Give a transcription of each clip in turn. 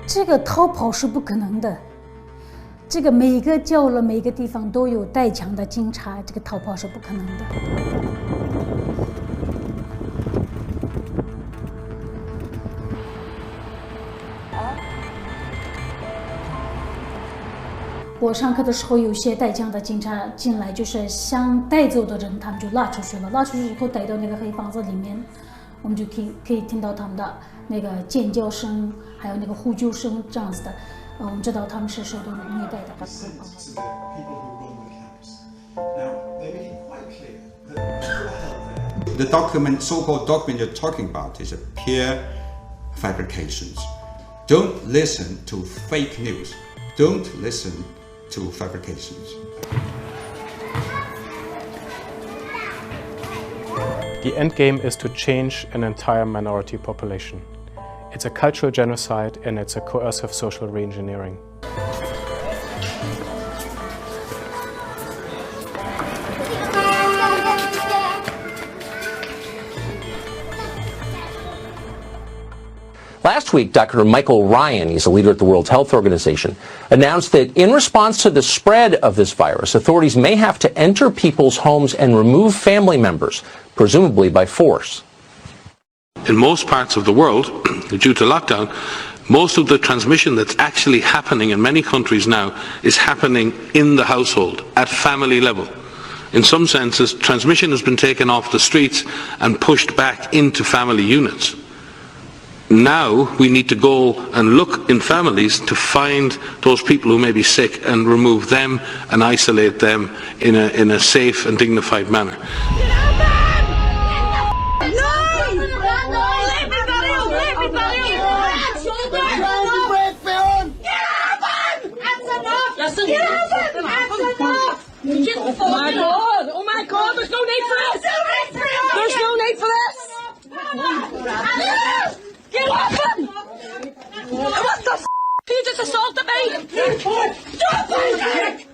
这个逃跑是不可能的，这个每个角落、每个地方都有带枪的警察，这个逃跑是不可能的。我上课的时候，有些带枪的警察进来，就是想带走的人，他们就拉出去了。拉出去以后，带到那个黑房子里面，我们就可以听到他们的那个尖叫声，还有那个呼救声这样子的。我们知道他们是受到虐待的。The document, so-called document you're talking about, is a pure fabrications. Don't listen to fake news. Don't listen to fabrications. The end game is to change an entire minority population. It's a cultural genocide and it's a coercive social reengineering. Last week, Dr. Michael Ryan, he's a leader at the World Health Organization, announced that in response to the spread of this virus, authorities may have to enter people's homes and remove family members, presumably by force. In most parts of the world, due to lockdown, most of the transmission that's actually happening in many countries now is happening in the household, at family level. In some senses, transmission has been taken off the streets and pushed back into family units. Now we need to go and look in families to find those people who may be sick and remove them and isolate them in a safe and dignified manner. Oh my God, there's no need for this! There's no need for this! Get off him! What the f***? You just assaulted me! Stop it!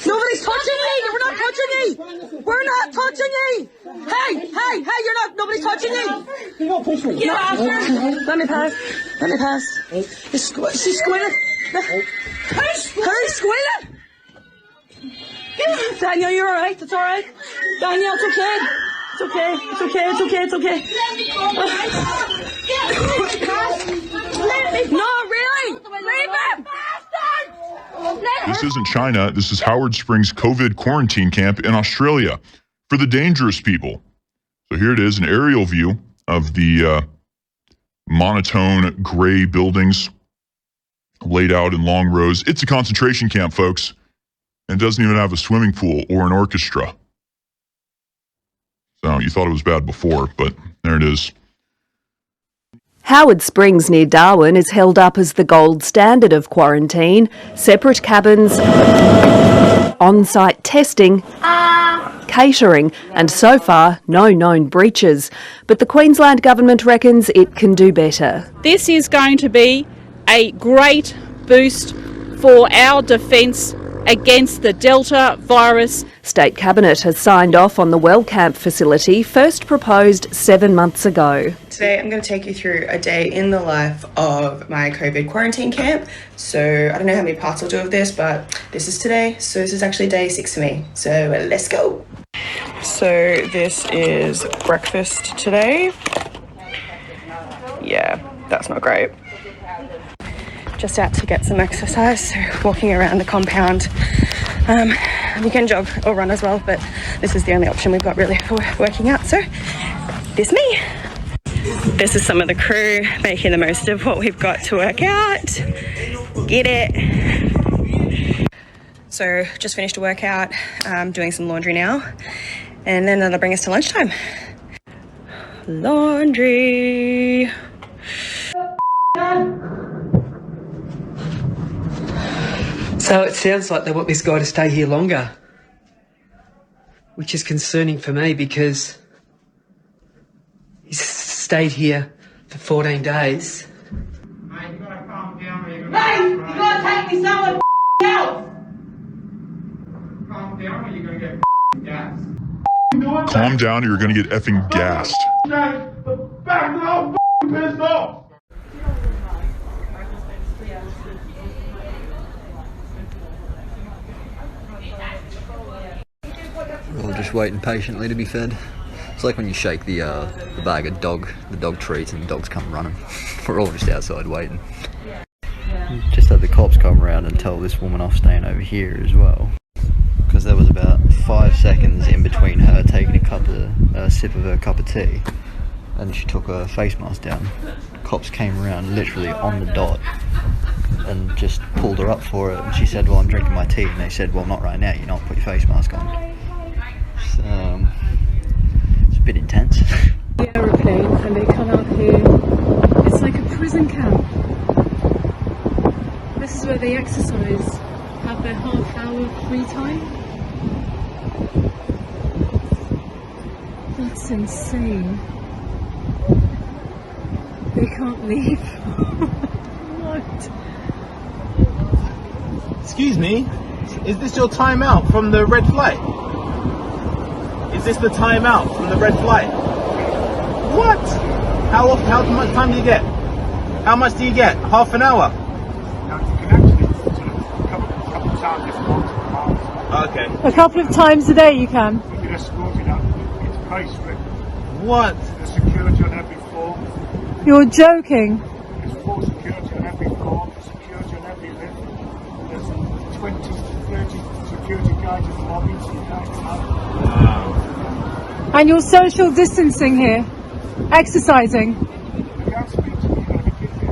Nobody's touching me! We're not touching you! We're not touching you! Hey, you're not, nobody's touching you! You don't push me. Get off her! Let me pass. She's squealing. Who's squealing? Daniel, you're alright? It's alright? Daniel, it's okay? It's okay. It's okay. It's okay. It's okay. No, really? Leave him! This isn't China. This is Howard Springs COVID quarantine camp in Australia for the dangerous people. So here it is, an aerial view of the monotone gray buildings laid out in long rows. It's a concentration camp, folks, and it doesn't even have a swimming pool or an orchestra. So you thought it was bad before, but there it is. Howard Springs near Darwin is held up as the gold standard of quarantine. Separate cabins, on-site testing, catering, and so far, no known breaches. But the Queensland Government reckons it can do better. This is going to be a great boost for our defence against the Delta virus. State Cabinet has signed off on the well camp facility, first proposed 7 months ago. Today I'm going to take you through a day in the life of my COVID quarantine camp. So I don't know how many parts I'll do of this, but this is today. So this is actually day 6 for me. So let's go. So this is breakfast today. Yeah, that's not great. Just out to get some exercise, so walking around the compound. You can jog or run as well, but this is the only option we've got really for working out. So this me. This is some of the crew making the most of what we've got to work out. Get it. So just finished a workout, doing some laundry now, and then that'll bring us to lunchtime. Laundry. So it sounds like they want this guy to stay here longer, which is concerning for me because he's stayed here for 14 days. Mate, you gotta calm down. Mate, you gotta take me somewhere else. Calm down or you're gonna get gassed. Calm down or you're going to get effing gassed. Back off, pissed off. We're all just waiting patiently to be fed. It's like when you shake the bag of dog treats and the dogs come running. We're all just outside waiting. Just had the cops come around and tell this woman off staying over here as well. Because there was about 5 seconds in between her taking a sip of her cup of tea and she took her face mask down. Cops came around literally on the dot and just pulled her up for it, and she said, well, I'm drinking my tea, and they said, well, not right now, you don't put your face mask on. So, it's a bit intense. The aeroplane, and they come out here. It's like a prison camp. This is where they exercise, have their half-hour free time. That's insane. They can't leave. What? Excuse me, is this your timeout from the red flight? Is this the timeout from the red flight? What? How much time do you get? How much do you get? Half an hour? Okay. A couple of times a day you can. If you're escorted out, it's price for it. What? There's security on every floor. You're joking. There's full security on every floor. There's security on every lift. There's 20 to 30 security guards in the lobby, so you can't come out. Wow. And you're social distancing here, exercising.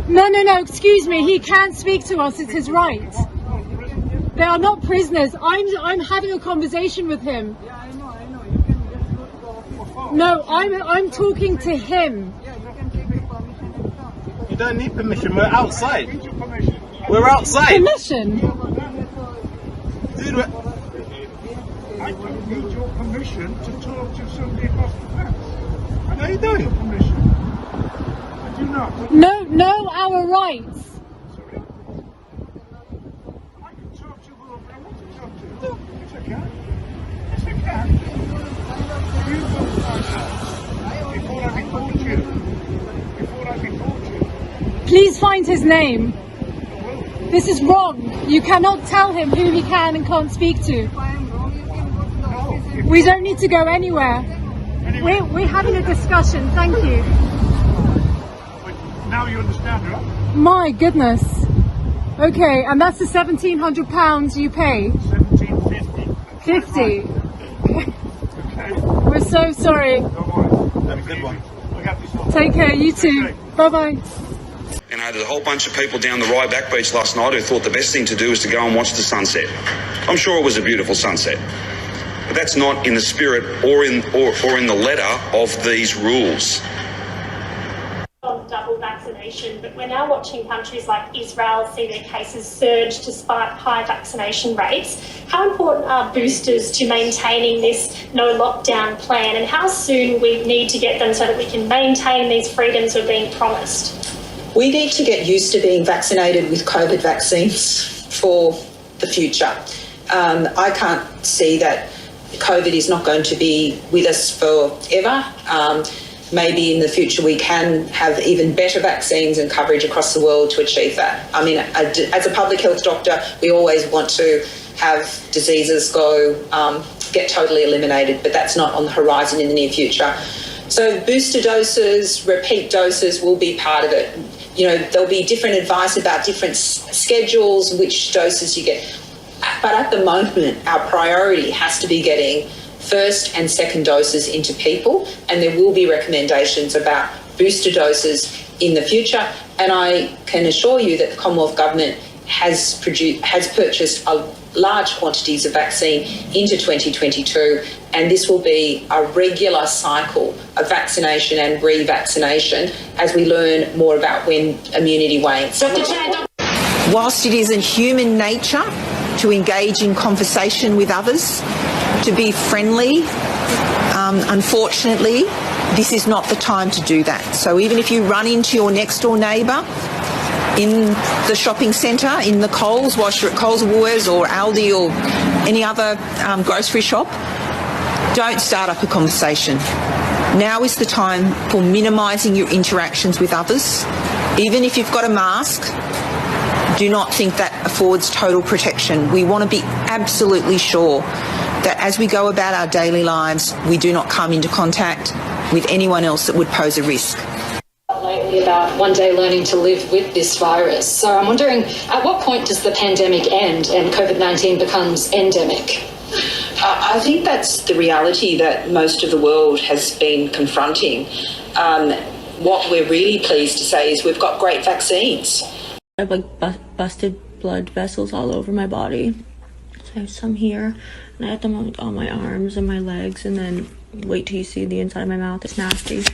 No, excuse me, he can't speak to us, it's his right. They are not prisoners. I'm having a conversation with him. Yeah, I know. You can just go off your phone. No, I'm talking to him. Yeah, you can take your permission and come. You don't need permission, we're outside. We're outside. Permission? Dude, I don't need your permission to talk to somebody across the fence. no, you don't. Your permission. I do not. No, our rights. Please find his name. This is wrong. You cannot tell him who he can and can't speak to. We don't need to go anywhere. Anyway. We're having a discussion, thank you. But now you understand, right? My goodness. Okay, and that's the £1,700 you pay? 1750. 50. We're so sorry. Don't worry. Have a good one. Look after yourself. Take care, you too. Bye-bye. And I had a whole bunch of people down the Ryback Beach last night who thought the best thing to do was to go and watch the sunset. I'm sure it was a beautiful sunset. But that's not in the spirit or in the letter of these rules. On double vaccination, but we're now watching countries like Israel see their cases surge despite high vaccination rates. How important are boosters to maintaining this no lockdown plan, and how soon we need to get them so that we can maintain these freedoms we're being promised? We need to get used to being vaccinated with COVID vaccines for the future. I can't see that COVID is not going to be with us forever. Maybe in the future we can have even better vaccines and coverage across the world to achieve that. I mean, as a public health doctor, we always want to have diseases get totally eliminated, but that's not on the horizon in the near future. So booster doses, repeat doses will be part of it. You know, there'll be different advice about different schedules, which doses you get. But at the moment, our priority has to be getting first and second doses into people, and there will be recommendations about booster doses in the future. And I can assure you that the Commonwealth Government has purchased large quantities of vaccine into 2022, and this will be a regular cycle of vaccination and revaccination as we learn more about when immunity wanes. Whilst it is in human nature to engage in conversation with others, to be friendly, unfortunately, this is not the time to do that. So even if you run into your next door neighbour in the shopping centre, in the Coles, whilst you're at Coles or Woolworths or Aldi or any other grocery shop, don't start up a conversation. Now is the time for minimising your interactions with others. Even if you've got a mask, do not think that affords total protection. We want to be absolutely sure that as we go about our daily lives, we do not come into contact with anyone else that would pose a risk. Lately about one day learning to live with this virus. So I'm wondering, at what point does the pandemic end and COVID-19 becomes endemic? I think that's the reality that most of the world has been confronting. What we're really pleased to say is we've got great vaccines. I have like busted blood vessels all over my body. So I have some here, and I have them on my arms and my legs, and then wait till you see the inside of my mouth. It's nasty.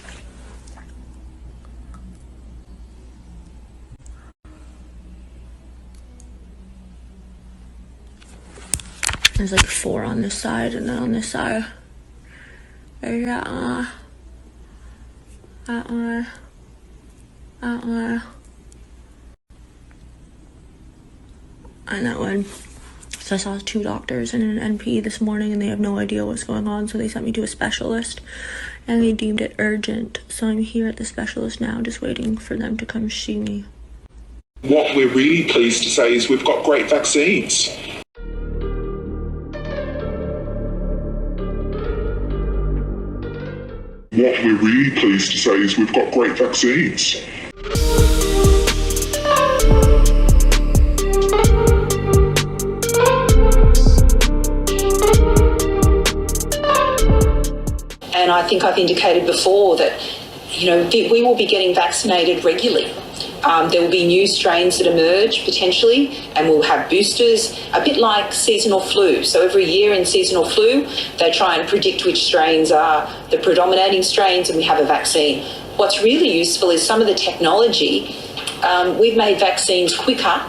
There's like 4 on this side, and then on this side there's that one, that one, that one, and that one. So I saw 2 doctors and an NP this morning, and they have no idea what's going on, so they sent me to a specialist, and they deemed it urgent. So I'm here at the specialist now, just waiting for them to come see me. What we're really pleased to say is we've got great vaccines. What we're really pleased to say is we've got great vaccines. And I think I've indicated before that, you know, we will be getting vaccinated regularly. There will be new strains that emerge potentially, and we'll have boosters, a bit like seasonal flu. So every year in seasonal flu, they try and predict which strains are the predominating strains, and we have a vaccine. What's really useful is some of the technology. We've made vaccines quicker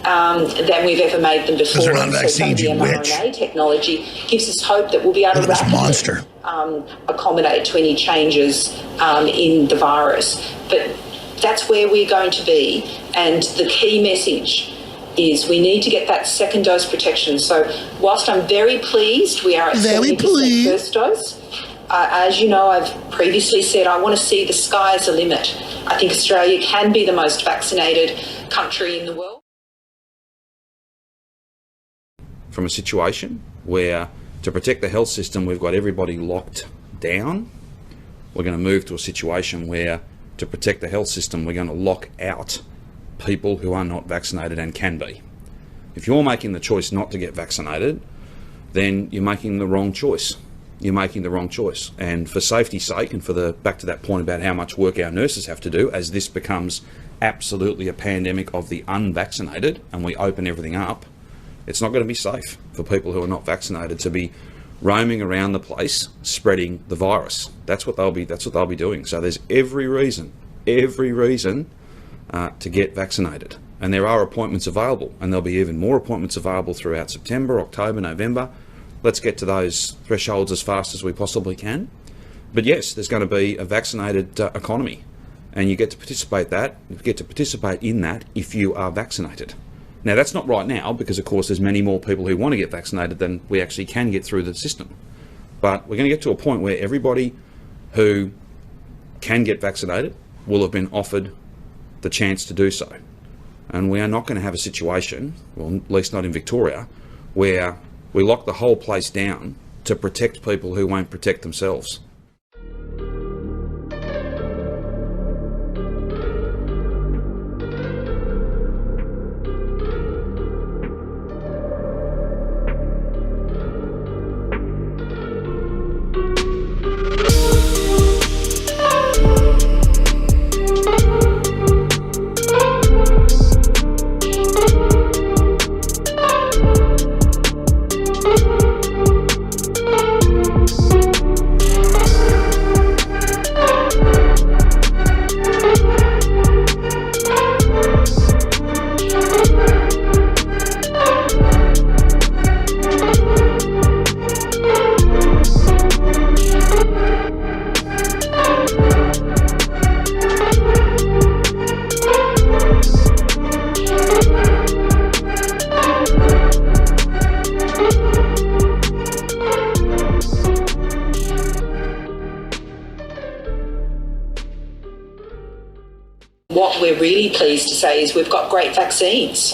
than we've ever made them before. They're not vaccines, so some of the mRNA technology gives us hope that we'll be able to rapidly accommodate to any changes in the virus. But that's where we're going to be, and the key message is we need to get that second dose protection. So whilst I'm very pleased we are at 70% first dose, as you know, I've previously said I want to see the sky as a limit. I think Australia can be the most vaccinated country in the world. From a situation where, to protect the health system, we've got everybody locked down, we're going to move to a situation where, to protect the health system, we're going to lock out people who are not vaccinated and can be. If you're making the choice not to get vaccinated, then you're making the wrong choice. You're making the wrong choice. And for safety's sake, and for the back to that point about how much work our nurses have to do, as this becomes absolutely a pandemic of the unvaccinated and we open everything up, it's not going to be safe for people who are not vaccinated to be roaming around the place spreading the virus. That's what they'll be doing. So there's every reason to get vaccinated. And there are appointments available, and there'll be even more appointments available throughout September, October, November. Let's get to those thresholds as fast as we possibly can. But yes, there's going to be a vaccinated economy, and you get to participate in that if you are vaccinated. Now, that's not right now, because of course there's many more people who want to get vaccinated than we actually can get through the system. But we're going to get to a point where everybody who can get vaccinated will have been offered the chance to do so. And we are not going to have a situation, well, at least not in Victoria, where we lock the whole place down to protect people who won't protect themselves. What we're really pleased to say is we've got great vaccines.